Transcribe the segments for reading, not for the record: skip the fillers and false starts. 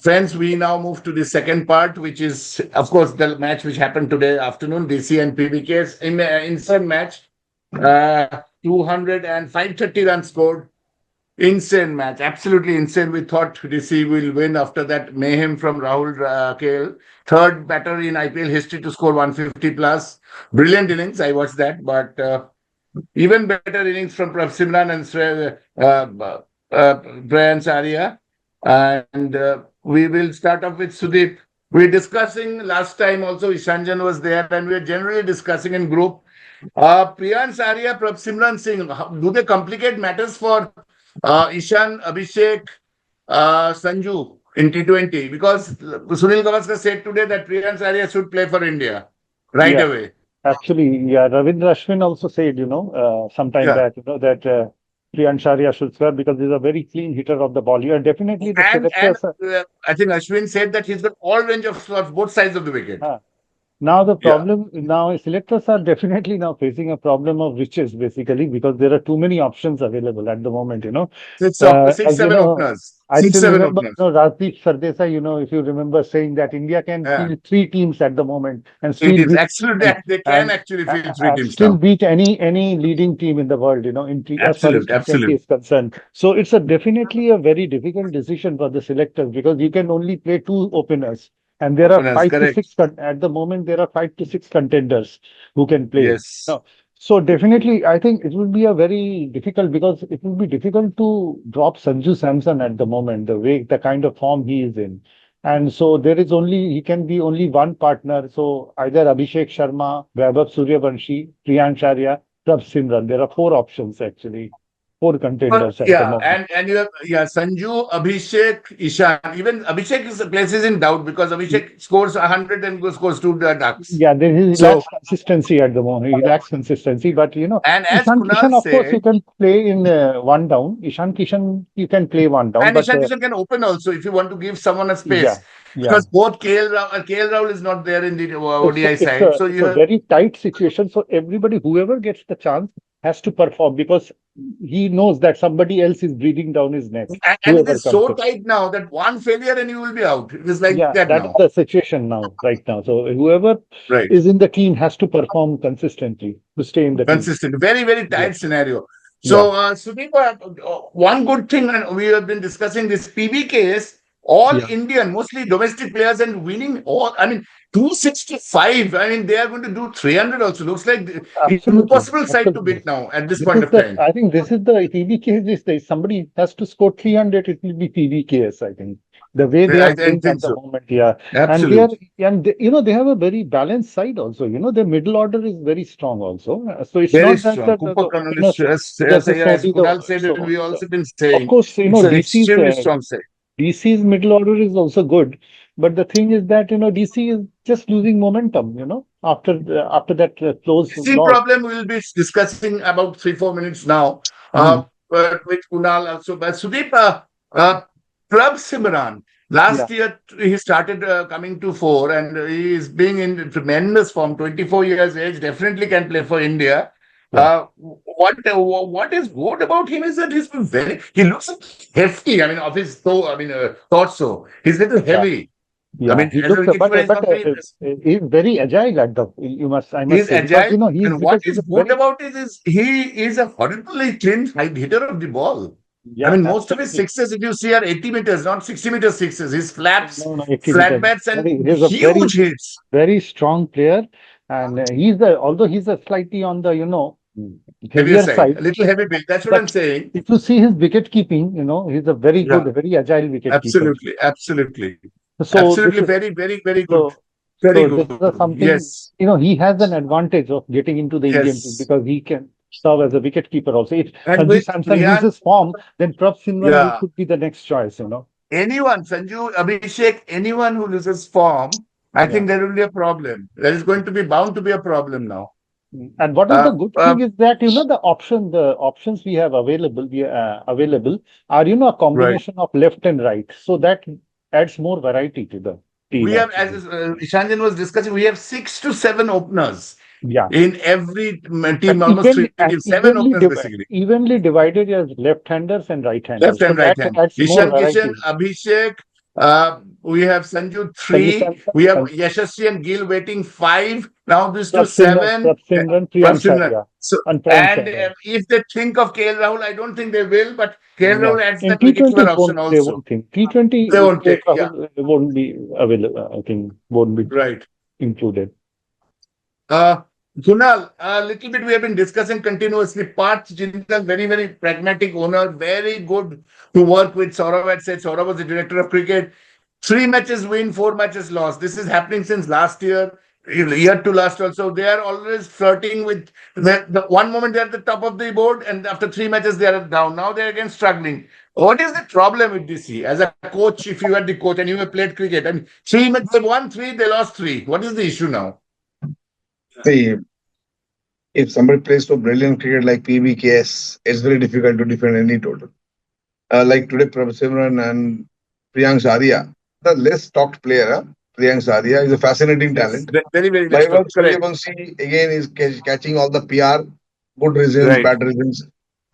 Friends, we now move to the second part, which is, of course, the match which happened today afternoon, DC and PBKS. Inside match, 200 and 530 runs scored. Insane match, absolutely insane. We thought DC will win after that mayhem from Rahul KL. Third batter in IPL history to score 150 plus. Brilliant innings, I watched that. But even better innings from Prabhsimran and Priyansh Arya. And we will start off with Sudip. We're discussing last time also, Ishanjan was there, and we're generally discussing in group. Priyansh Arya, Prabhsimran Singh, do they complicate matters for Ishan, Abhishek, Sanju in T20? Because Sunil Gavaskar said today that Priyansh Arya should play for India right away. Actually, Ravindra Ashwin also said, sometime back, that Priyansh Arya should swear because he's a very clean hitter of the ball. Yeah, definitely. I think Ashwin said that he's got all range of slots, both sides of the wicket. Now the problem, now selectors are definitely now facing a problem of riches, basically, because there are too many options available at the moment, Six, seven openers. I still remember, Rajdeep Sardesai, if you remember saying that India can field 3 teams at the moment. And still absolutely, they can actually field 3 teams. Still beat any leading team in the world, as far as T20 is concerned. So it's definitely a very difficult decision for the selectors because you can only play 2 openers. And there are 5 to 6 at the moment. There are 5 to 6 contenders who can play. Yes. So definitely, I think it will be a very difficult because it will be difficult to drop Sanju Samson at the moment. The kind of form he is in, and so he can be only one partner. So either Abhishek Sharma, Vaibhav Suryavanshi, Priyansh Arya, Prabhsimran. There are 4 options actually. 4 contenders at the moment. And you have Sanju, Abhishek, Ishan. Even Abhishek's place is in doubt because Abhishek scores 100 and scores 2 ducks. Yeah, there is lacks consistency at the moment. He lacks consistency, but and as Ishan Kunal Kishan, of said, course, you can play in 1 down. Ishan Kishan, you can play 1 down. And Ishan Kishan can open also if you want to give someone a space. Yeah. Because both KL Rahul is not there in the ODI side. So it's a very tight situation. So whoever gets the chance has to perform because he knows that somebody else is breathing down his neck. And it is so tight now that one failure and you will be out. It is like that now. That's the situation right now. So whoever is in the team has to perform consistently to stay in the team. Very, very tight scenario. So, Sudip, one good thing, and we have been discussing this PBKS, Indian, mostly domestic players and winning 265. They are going to do 300 also. Looks like it's an impossible side to beat now at this point of time. I think this is the PBKS. If somebody has to score 300, it will be PBKS, I think. The way they are playing at the moment, Absolutely. And they have a very balanced side also. Their middle order is very strong also. So it's very not strong. that Kunal said it, we also been saying. Of course, extremely strong side. DC's middle order is also good, but the thing is that DC is just losing momentum. After that close. DC problem we'll be discussing about 3-4 minutes now. With Kunal also, but Sudip, Prabhsimran. Last year he started coming to 4, and he is being in tremendous form. 24 years age, definitely can play for India. What is good about him is that he looks hefty. Of his torso, he's a little heavy. He looks, he's very agile at the. He's say. Agile. And what is good about it is he is a horribly clean hitter of the ball. Most of his sixes, if you see, are 80 meters, not 60 meter sixes. His flaps, flat bats, and huge hits. Very strong player, and although he's a slightly on the heavier side, a little heavy build. That's what I'm saying. If you see his wicket keeping, he's a very good, very agile wicket keeper. Absolutely. So very, very, very good. Very good. This is something, he has an advantage of getting into the Indian team because he can serve as a wicket keeper also. If Sanju Samson loses form, then Prabhsimran could be the next choice. Anyone, Sanju, Abhishek, anyone who loses form, I think there will be a problem. There is going to be bound to be a problem now. And what is the good thing is that the options we have available are a combination of left and right, so that adds more variety to the team. We have, as Ishanjan was discussing, we have 6 to 7 openers. In every team, almost 7 openers basically. Evenly divided as left-handers and right-handers. Left and right-hand. Ishan Kishan, Abhishek, We have Sanju Sanju 3. Samson, We have and Yashasvi and Gill waiting 5. Now this to Prabhsimran, 7. Prabhsimran, From Priyansh Simran. Arya, So, and Priyansh and Arya. if they think of KL Rahul, I don't think they will, but KL Rahul No, adds in that wicketkeeper T20 option they also. won't think. They T20 won't KL take. Yeah, Rahul won't be available. I think won't be right. included. Uh, Kunal, a little bit we have been discussing continuously. Parth Jindal, very, very pragmatic owner, very good to work with. Saurav had said Saurav was the director of cricket. 3 matches win, 4 matches lost. This is happening since last year, year to last also. They are always flirting with the one moment they're at the top of the board, and after 3 matches they are down. Now they're again struggling. What is the problem with DC? As a coach, if you had the coach and you have played cricket, and 3 matches they won three, they lost three. What is the issue now? See, if somebody plays so brilliant cricket like PBKS, it's very difficult to defend any total. Like today, Prabhsimran and Priyansh Arya, the less talked player, Priyansh Arya is a fascinating Yes, talent. very, very less Vaibhav talk. Correct. Suryavanshi again is catching all the PR, good reasons, Right. bad reasons.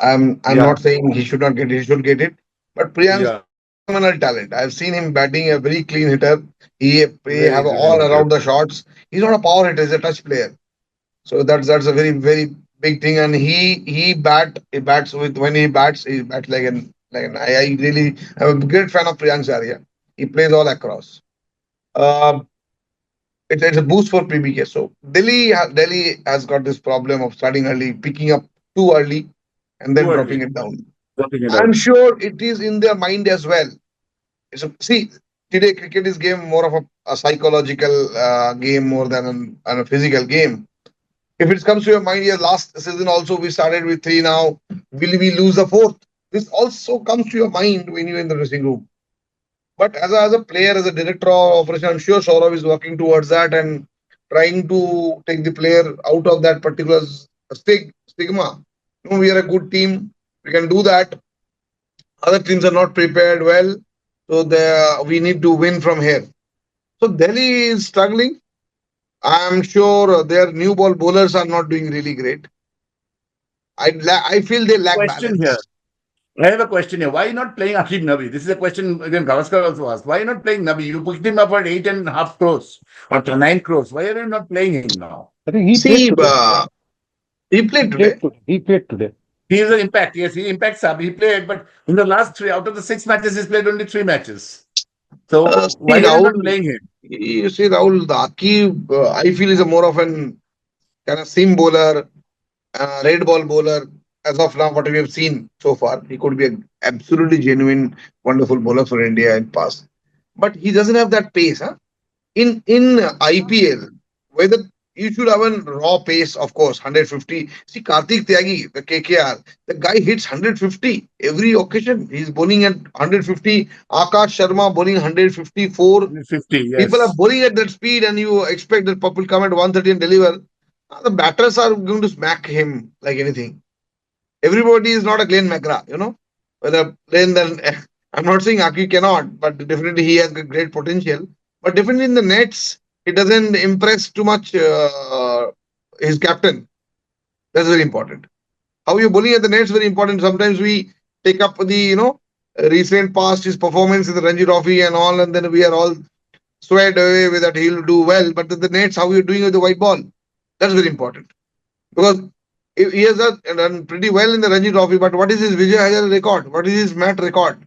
I'm Yeah. not saying he should not get it, he should get it. But Priyansh Yeah. is a phenomenal talent. I've seen him batting a very clean hitter. He Very have clean all hitter. around the shots. He's not a power hitter, he's a touch player. So that's a very very big thing. And he bats with when he bats like an I really I'm a great fan of Priyank Arya. He plays all across. Uh, it's a boost for PBK. So Delhi has got this problem of starting early, picking up too early, and Too then dropping early. it down. Dropping it I'm out. sure it is in their mind as well. So see, today cricket is game more of a psychological game more than a physical game. If it comes to your mind, yeah, last season also we started with three. Now, will we lose the fourth? This also comes to your mind when you're in the dressing room. But as a player, as a director of operation, I'm sure Saurav is working towards that and trying to take the player out of that particular stigma. We are a good team. We can do that. Other teams are not prepared well. So we need to win from here. So Delhi is struggling. I'm sure their new ball bowlers are not doing really great. I feel they lack Question here. balance. I have a question here. Why are you not playing Akib Nabi? This is a question again Gavaskar also asked. Why are you not playing Nabi? You picked him up at 8.5 crores or to 9 crores. Why are you not playing him now? I think he played See, today. he He played played today. today. He played today. He is an impact. Yes, he impacts sub. He played, but in the last three out of the 6 matches, he's played only 3 matches. So See, why are you not Rahul, playing him? you see, Rahul, the Akib, I feel is a more of an kind of seam bowler, red ball bowler. As of now, what we have seen so far, he could be an absolutely genuine, wonderful bowler for India in past. But he doesn't have that pace. Huh? In IPL, whether you should have a raw pace, of course, 150. See, Karthik Tyagi, the KKR, the guy hits 150 every occasion. He's bowling at 150. Akash Sharma bowling 154. 50, People are yes. bowling at that speed, and you expect that people come at 130 and deliver. The batters are going to smack him like anything. Everybody is not a Glenn McGrath. Whether Glenn, then I'm not saying Aki cannot, but definitely he has great potential. But definitely in the nets, he doesn't impress too much his captain. That's very important. How you're bowling at the nets is very important. Sometimes we take up the recent past his performance in the Ranji Trophy and all, and then we are all swayed away with that he'll do well. But the nets, how you're doing with the white ball, that's very important. Because he has done pretty well in the Ranji Trophy, but what is his Vijay Hazare record? What is his mat record?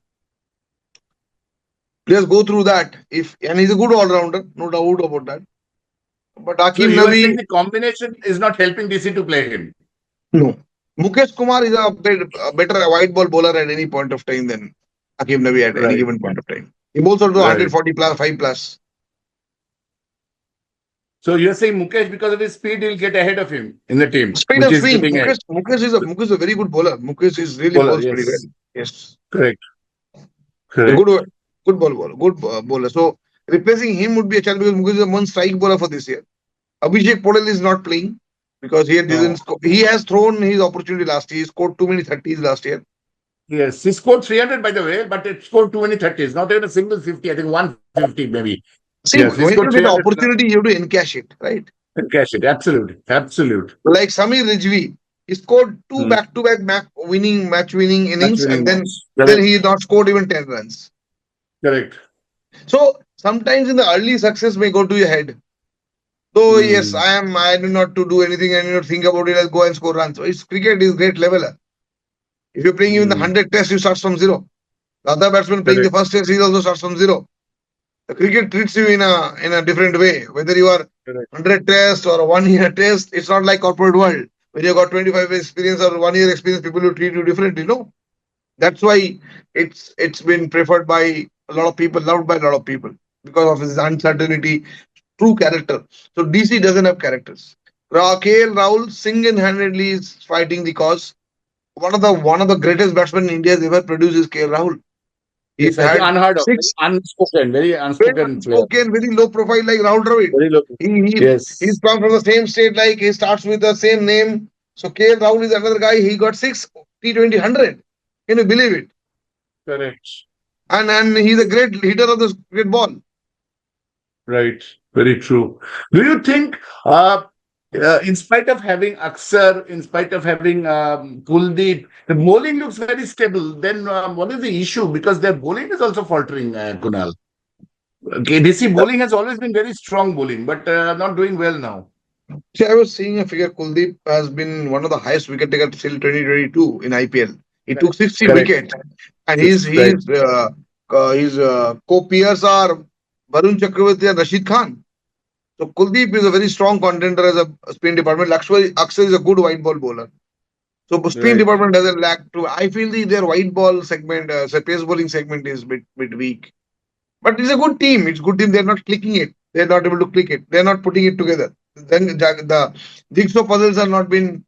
Players go through that. And he's a good all-rounder, no doubt about that. But So Akim you are saying Nabi, the combination is not helping DC to play him. no. Mukesh Kumar is a better white ball bowler at any point of time than Akim Nabi at any Right, given point of time. He bowls also right. 140 plus, 5 plus. So you're saying Mukesh, because of his speed, he'll get ahead of him in the team, Speed which and is swing. getting ahead. Mukesh is a very good bowler. Mukesh is really Bowler, bowls pretty well. yes. Yes. Correct. A Correct. good bowler, good bowler. So replacing him would be a challenge because Mukesh is a one strike bowler for this year. Abhishek Podel is not playing because he didn't No. score. He has thrown his opportunity last year. He scored too many 30s last year. Yes, he scored 300 by the way, but it scored too many 30s. Not even a single 50. I think 150 maybe. See, Yes, he when scored you get an 300 plus. opportunity, you have to encash it, right? Cash it. Absolute. Absolute. Like Samir Rijvi, he scored two Hmm. back-to-back match winning Match innings, winning and then match. then Correct. he not scored even 10 runs. Correct. So sometimes in the early success may go to your head. So yes, Hmm. I do not to do anything. I do not think about it. I'll go and score runs. So it's cricket is great leveler. If you're playing even the Hmm. 100 test, you start from zero. The other batsman playing the Correct. first test, he also starts from zero. The cricket treats you in a different way. Whether you are Correct. 100 test or a 1 year test, it's not like corporate world where you got 25 years experience or 1 year experience. People will treat you differently. No, that's why it's been preferred by a lot of people, loved by a lot of people because of his uncertainty, true character. So DC doesn't have characters. KL Rahul single-handedly is fighting the cause. One of the greatest batsmen India has ever produced is KL Rahul. He's Yes, I think had unheard of, very six unspoken, very very unspoken player. unspoken, very low profile like Rahul Dravid. Very low. He, he, he's Yes. come from the same state, like he starts with the same name. So KL Rahul is another guy. He got six T20 100. Can you believe it? Correct. And he's a great hitter of this great ball. Right. Very true. Do you think, in spite of having Aksar, in spite of having Kuldeep, the bowling looks very stable. Then what is the issue? Because their bowling is also faltering, Kunal. KDC bowling has always been very strong bowling, but not doing well now. See, I was seeing a figure. Kuldeep has been one of the highest wicket takers till 2022 in IPL. He took Correct. 60 Correct. wickets, and Six, right. his co-peers are Varun Chakravarti and Rashid Khan. So Kuldeep is a very strong contender as a spin department. Aksar is a good white ball bowler. So spin Right. department doesn't lack to. I feel their white ball segment, so pace bowling segment is bit weak. But it's a good team. It's a good team. They're not clicking it. They're not able to click it. They're not putting it together. Then the jigsaw puzzles are not been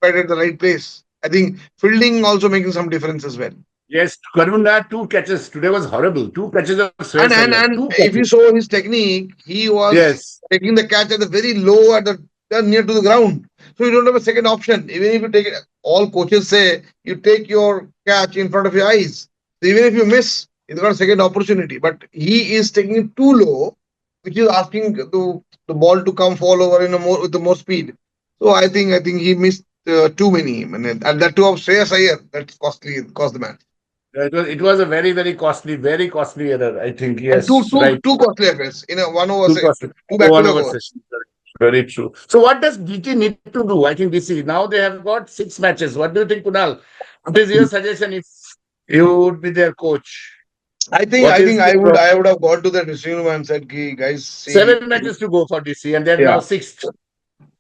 put at the right place. I think fielding also making some difference as well. Yes, Karuna, two catches. Today was horrible. Two catches of And Shreyas and Iyer. and Two if you catches. saw his technique, he was Yes. taking the catch at the very low at the near to the ground. So you don't have a second option. Even if you take it, all coaches say you take your catch in front of your eyes. So even if you miss, you've got a second opportunity. But he is taking it too low, which is asking the ball to come fall over in a more with the more speed. So I think he missed too many. And that too of Shreyas Iyer, that's costly, cost the match. It was a very, very costly error. I think. And two Yes, two right. two costly affairs in a one over Two say costly. two back to One back over overs. session. Very true. So, what does DT need to do? I think DC now they have got 6 matches. What do you think, Kunal? What is your suggestion if you would be their coach? I think What I is think the I would I would have gone to the dressing room and said, "Ki, guys, see, 7 matches to go for DC, and they're now yeah. sixth.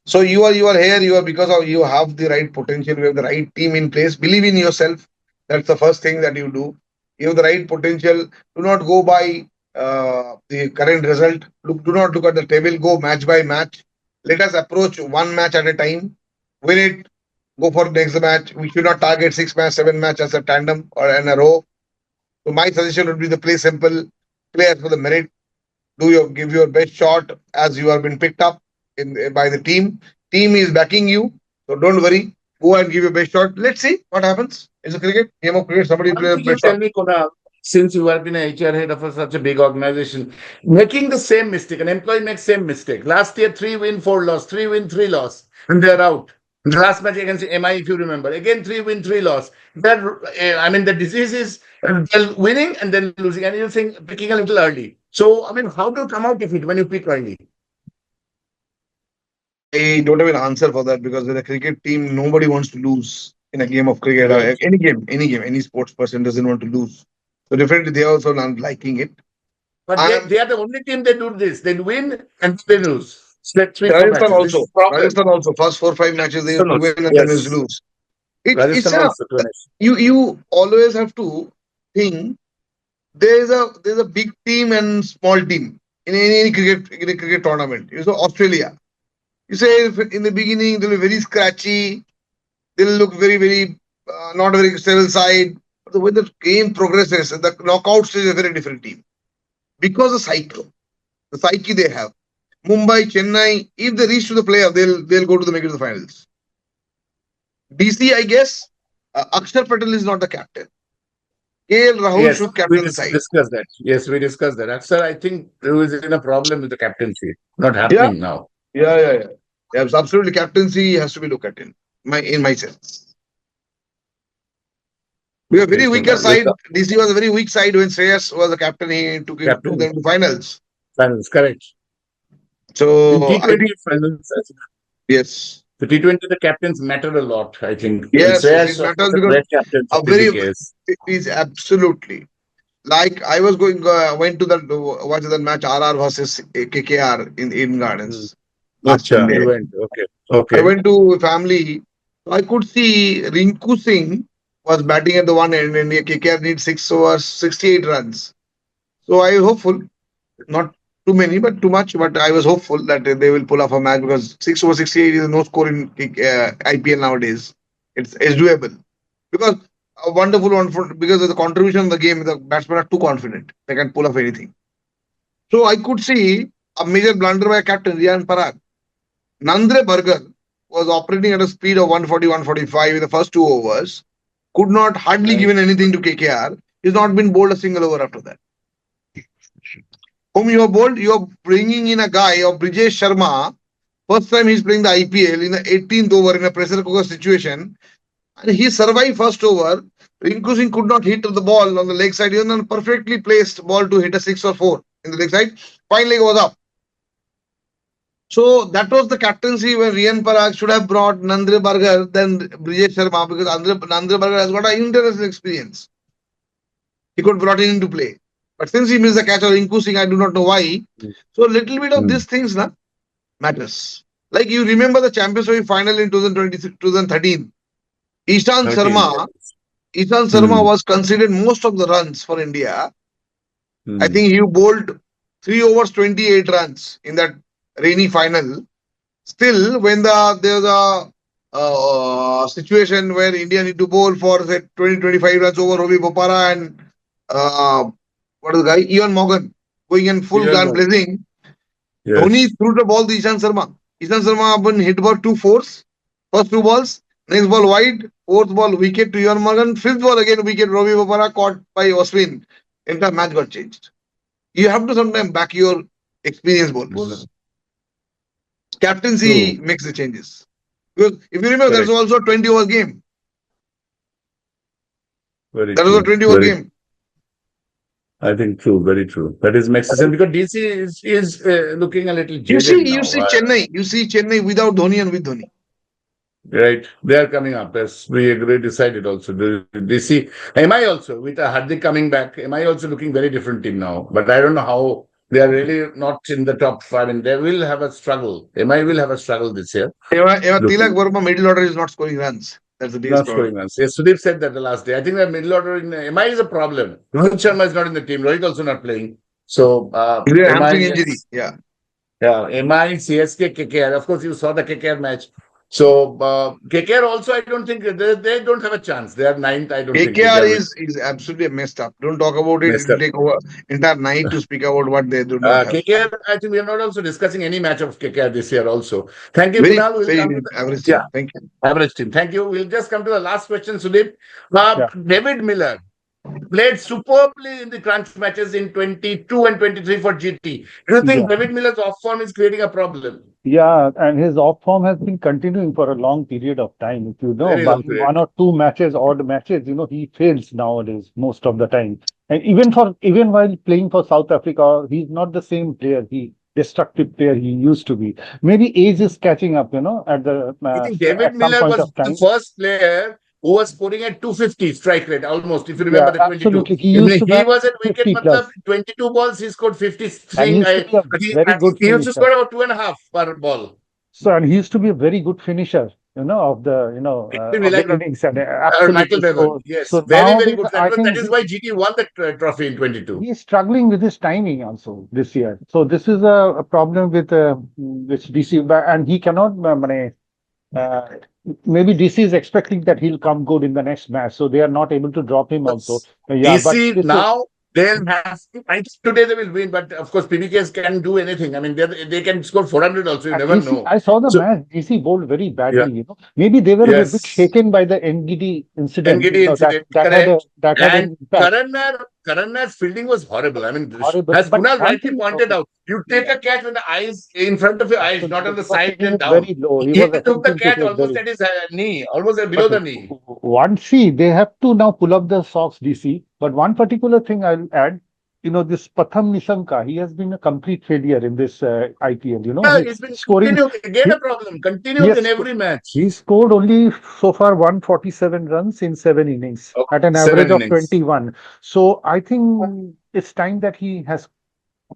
So you are here. You are because of you have the right potential. You have the right team in place. Believe in yourself. That's the first thing that you do. You have the right potential. Do not go by the current result. Do not look at the table. Go match by match. Let us approach one match at a time. Win it. Go for the next match. We should not target 6 match, 7 match as a tandem or in a row. So my suggestion would be to play simple, play as for the merit, give your best shot as you have been picked up by the team. Team is backing you, so don't worry. Go and give your best shot. Let's see what happens. It's a game of cricket. Somebody One play a thing you best tell shot. me, Kunal, since you have been a HR head of such a big organization, making the same mistake, an employee makes same mistake. Last year, 3 win, 4 loss, 3 win, 3 loss, and they're out. The last match against MI, if you remember, again 3 win, 3 loss. That I mean, the disease is they're winning and then losing, and you think picking a little early. So, I mean, how to come out of it when you pick early? I don't have an answer for that because with a cricket team, nobody wants to lose in a game of cricket. Right. Any sports person doesn't want to lose. So definitely they are also not liking it. But I they, am they are the only team that do this. They win and they lose. So that's three, four Rajasthan matches. This also. is the problem. Rajasthan also. First 4 5 matches they used Rajasthan to also. win and then used to Yes. lose. It's Rajasthan a also, Ganesh. you always have to think there's a big team and small team in any cricket tournament. You saw Australia. You say if in the beginning they'll be very scratchy, they'll look very not a very stable side. But the way the game progresses, the knockout stage is a very different team because the psyche they have. Mumbai, Chennai, if they reach to the playoff, they'll go to the make it to the finals. DC, I guess, Akshar Patel is not the captain. KL Rahul Yes, should we captain the side. discussed that. Yes, we discussed that. Sir, I think there is in a problem with the captaincy. Not Yeah, happening now. yeah. Yeah, absolutely. Captaincy has to be looked at in my sense. We were very DC weaker Kunal. With side. DC was a very weak side when Shreyas was the captain. He took captain them to finals. finals, correct. In So I T20 think finals, I think yes, the T20, the captains matter a lot, I think. And yes, it Shreyas, of matters course, a because great captain for a very PBKS. it is absolutely like I was going went to watch that match RR versus KKR in Eden Hmm. Gardens last Acha, Sunday. you went. Okay. I Okay. went to family. I could see Rinku Singh was batting at the one end, and KKR needs 6 overs, 68 runs. So I was hopeful, not too many, but too much. But I was hopeful that they will pull off a match because 6 over 68 is no score in IPL nowadays. It's doable because a wonderful one for because of the contribution of the game. The batsmen are too confident; they can pull off anything. So I could see a major blunder by captain Riyan Parag. Nandre Burger was operating at a speed of 140, 145 in the first 2 overs. Could not hardly Right. given anything to KKR. He's not been bowled a single over after that. Whom you have bowled, you are bringing in a guy of Brijesh Sharma. First time he's playing the IPL in the 18th over in a pressure cooker situation. And he survived first over. Rinku Singh could not hit the ball on the leg side, even a perfectly placed ball to hit a 6 or 4 in the leg side. Fine leg was up. So that was the captaincy where Riyan Parag should have brought Nandre Burger than Brijesh Sharma because Nandre Burger has got an international experience. He could brought in into play. But since he missed the catch or Rinku Singh, I do not know why. So a little bit of these things matters. Like you remember the Champions Trophy final in 2013. Ishan 13. Sharma, Ishan Hmm. Sharma was considered most of the runs for India. I Hmm. think he bowled 3 overs 28 runs in that rainy final. Still, when there's a situation where India need to bowl for say 20-25 runs over Robbie Bopara and uh, what is the guy? Ian Morgan going in full Ian gun Morgan. blazing. Dhoni Yes. threw the ball to Ishan Sharma. Ishan Sharma been hit about 2 fours. First 2 balls. Next ball wide. Fourth ball wicket to Ian Morgan. Fifth ball again wicket. Robbie Bopara caught by Oswin. Entire match got changed. You have to sometimes back your experienced bowlers. Captaincy True. makes the changes. Because if you remember, there's Correct. also a 20 over game. Very That was a true. 20 over Very. game. I think true. Very true. That is makes sense because DC is looking a little You jaded see, you now. see Chennai. You see Chennai without Dhoni and with Dhoni. Right. They are coming up as we agree decided also. The DC, MI also with Hardik coming back. MI also looking very different team now. But I don't know how they are really not in the top five and they will have a struggle. MI will have a struggle this year. Eva Tilak Looking Verma middle order is not scoring runs. That's the biggest not problem. scoring runs. Yes, Sudip said that the last day. I think the middle order in MI is a problem. Rohit Sharma is not in the team. Rohit also not playing. So Is a MI hamstring injury. is Yeah. MI, CSK, KKR. Of course, you saw the KKR match. So KKR also, I don't think they don't have a chance. They are ninth. I don't think KKR KKR will is absolutely messed up. Don't talk about it. It mess will up. take over entire night to speak about what they do not have. KKR, I think we are not also discussing any match of KKR this year also. Thank you, Very, Kunal. We'll very come to the average yeah, team. Thank you. average team. Thank you. We'll just come to the last question, Sudip. Yeah. David Miller played superbly in the crunch matches in 22 and 23 for GT. Do you think Yeah. David Miller's off form is creating a problem? Yeah, and his off form has been continuing for a long period of time. If you know, Very by long period. 1 or 2 matches, odd matches, he fails nowadays most of the time. And even while playing for South Africa, he's not the same player, destructive player he used to be. Maybe age is catching up, I think David at some Miller point was of the time. first player who was scoring at 250 strike rate almost, if you remember Yeah, the 22. absolutely. He used to He bat was at wicket, 50 matlab, plus, 22 balls, he scored 50 and he string. used to be a very good He used to finisher. score about 2.5 per ball. So, and he used to be a very good finisher, of the, of the Like innings, and Michael absolutely. Bevan. So, Yes, so very, very nowadays, good. I That think is why GT won the trophy in 22. he's struggling with his timing also this year. So this is a problem with DC, and he cannot. Uh, maybe DC is expecting that he'll come good in the next match, so they are not able to drop him also. Yeah, but DC this is. now they'll have. I think today they will win, but of course PBKs can do anything. I mean, they can score 400 also. You And never DC, know. I saw the So match. DC bowled very yeah, badly. Maybe they were a bit yes. shaken by the Ngidi incident. Ngidi incident, That correct. had And an impact. Karanna's fielding was horrible. I mean, horrible. as But Kunal one rightly thing, pointed out, you take yeah, a catch with the eyes in front of your eyes, not absolutely, on the he was side taking and it down. very low. He He was took the attempting to catch take almost very. at his knee, almost below But the knee. one, see, they have to now pull up the socks, DC. But one particular thing I'll add, this Patham Nishanka, he has been a complete failure in this IPL. He's been Scoring, continued again he, a problem, he continues has in every match. he scored only so far 147 runs in 7 innings Oh, at an average seven of innings. 21. So I think it's time that he has.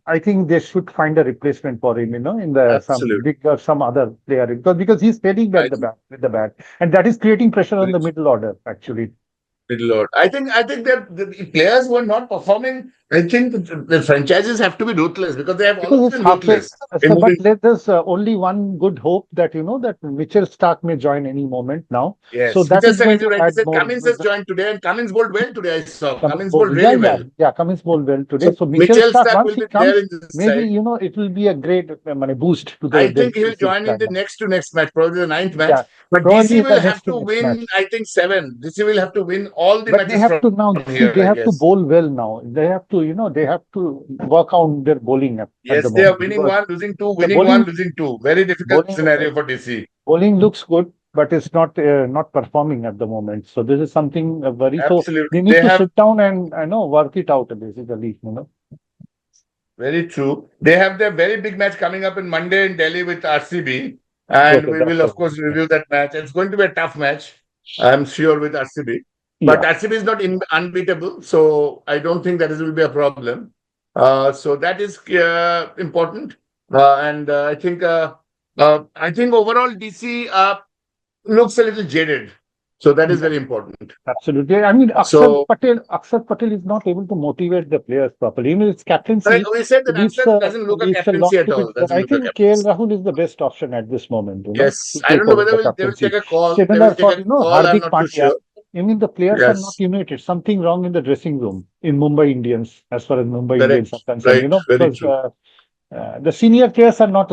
I think they should find a replacement for him, in the some Absolutely. big or some other player because he's failing I at the think bat with the bat, and that is creating pressure on very the middle order actually. good Lord. I think that the players who are not performing, I think the franchises have to be ruthless because they have always Because it's been halfway, ruthless in sir, but moving. there's only one good hope that that Mitchell Stark may join any moment now. So Yes. that Mitchell is Stark, going as you to rightly add said, more. Cummins has joined today and Cummins bowled well today. I saw Cummins Cummins bowled, bowled yeah, really yeah, well. yeah. Cummins bowled well today. So So Mitchell Mitchell Stark, Stark once will he be there comes, in this maybe side. it will be a great boost to I the think he will DC's join in the lineup. next to next match, probably the ninth match. Yeah, But probably DC in the will have next to to next win, match. I think, seven. DC will have to win all the But they matches have from to now see. here, They I have to guess. bowl well now. They have to, they have to work on their bowling at the Yes, they are moment winning because one, losing two, the winning one, bowling losing two. Very difficult bowling scenario for DC. bowling looks good, but it's not performing at the moment. So this is something very. So Absolutely. they need They to have sit down and work it out basically. very true. They have their very big match coming up in Monday in Delhi with RCB. And Okay, we that's will, of all. course, review that match. It's going to be a tough match, I'm sure, with RCB. But Yeah, RCB is not unbeatable. So I don't think that will be a problem. So that is important. And I think overall DC looks a little jaded. So that is yeah, very important. absolutely. I mean, So Aksar Patel is not able to motivate the players properly. Even its captaincy we said that leaves Axel doesn't look a leaves a lot captaincy at to be all. desired. Doesn't I look a think KL captaincy. Rahul is the best option at this moment, Yes, to I take don't know over whether the they will take captaincy. a call. They will Similar take for a call. I'm Hardik not too Pandya. sure. I mean, the players are not Yes, united. Something wrong in the dressing room in Mumbai Indians, as far as Mumbai Indians are correct. concerned. Right. Very Because true. the senior players are not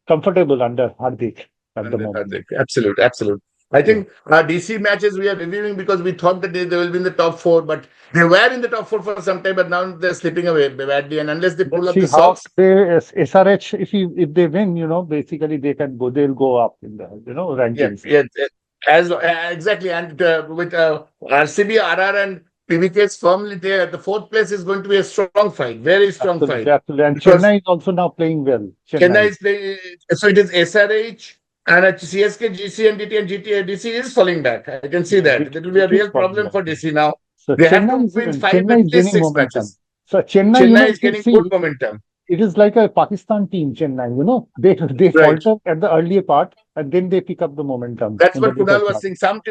comfortable under Hardik at the And moment. absolute, absolute. I Yeah. think DC matches we are reviewing because we thought that they will be in the top four, but they were in the top four for some time, but now they're slipping away badly. And unless they pull Let's up see the how socks, they SRH if they win, basically they'll go up in the yeah, rankings. yeah, as exactly. And with RCB, RR, and PBKS firmly there, the fourth place is going to be a strong fight, very strong Absolutely, fight. absolutely. And Because Chennai is also now playing well. Chennai Chennai. is playing, so it is SRH and CSK, GC, and DT, and GT. DC is falling back. I can see Yeah, that. That will be a GT is real falling problem back. for DC now. So They have to win five, at Chennai is least gaining six momentum. matches. So Chennai, Chennai is if you getting good see, momentum. it is like a Pakistan team, Chennai. They Right. falter at the earlier part and then they pick up the momentum That's in the what later Kunal was part. saying. Some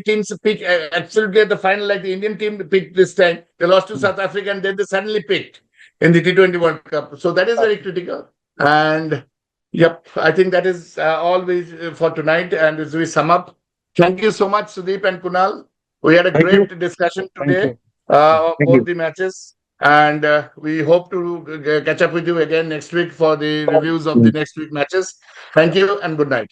teams pick absolutely at the final, like the Indian team picked this time. They lost to Hmm. South Africa and then they suddenly picked in the T20 World Cup. So that is very critical. And yep, I think that is all for tonight. And as we sum up, thank you so much, Sudip and Kunal. We had a Thank you. great discussion Thank today, you. Thank both you. the matches. And we hope to catch up with you again next week for the reviews of the next week matches. Thank you and good night.